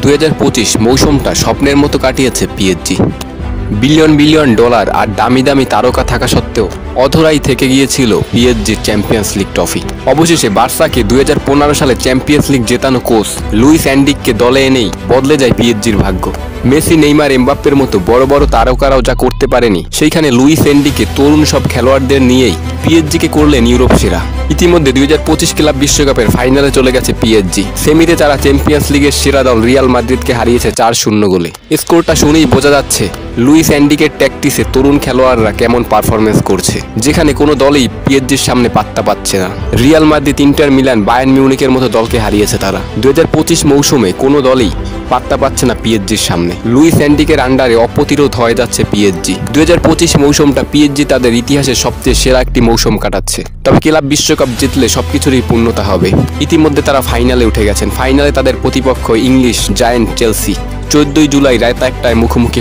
2025 মৌসুমটা স্বপ্নের মতো কাটিয়েছে পিএসজি। বিলিয়ন বিলিয়ন ডলার আর দামি দামি তারকা থাকা সত্ত্বেও অধরাই থেকে গিয়েছিল পিএসজির চ্যাম্পিয়ন্স লিগ ট্রফি। অবশেষে বার্সাকে 2015 সালে চ্যাম্পিয়ন্স লিগ জেতানো কোচ লুইস এনরিকে দলে এনেই বদলে যায় পিএসজির ভাগ্য। মেসি, নেইমার, এমবাপ্পের মতো বড় বড় তারকারাও যা করতে পারেনি, সেইখানে লুইস এনরিকে তরুণ সব খেলোয়াড়দের নিয়েই পিএসজিকে করলেন ইউরোপ সেরা। ইতিমধ্যে 2025 ক্লাব বিশ্বকাপের ফাইনালে চলে গেছে পিএসজি। সেমিতে তারা চ্যাম্পিয়ন্স লিগের সেরা দল রিয়াল মাদ্রিদকে হারিয়েছে 4-0 গোলে। স্কোরটা শুনেই বোঝা যাচ্ছে লুইস এনরিকের ট্যাকটিসে তরুণ খেলোয়াড়রা কেমন পারফরমেন্স করছে, যেখানে কোনো দলই পিএসজির সামনে পাত্তা পাচ্ছে না। Real Madrid, Inter Milan, Bayern মিউনিখের মতো দলকে হারিয়েছে তারা। 2025 মৌসুমে কোনো দলই পাত্তা পাচ্ছে না পিএসজির সামনে। লুইস এনরিকের আন্ডারে অপ্রতিরোধ হয়ে যাচ্ছে পিএসজি। 2025 মৌসুমটা পিএসজি তাদের ইতিহাসের সবচেয়ে সেরা একটি মৌসুম কাটাচ্ছে। তবে ক্লাব বিশ্বকাপ জিতলে সবকিছুরই পূর্ণতা হবে। ইতিমধ্যে তারা ফাইনালে উঠে গেছেন। ফাইনালে তাদের প্রতিপক্ষ ইংলিশ জায়ান্ট চেলসি। 14 জুলাই রাত 1টায় মুখোমুখি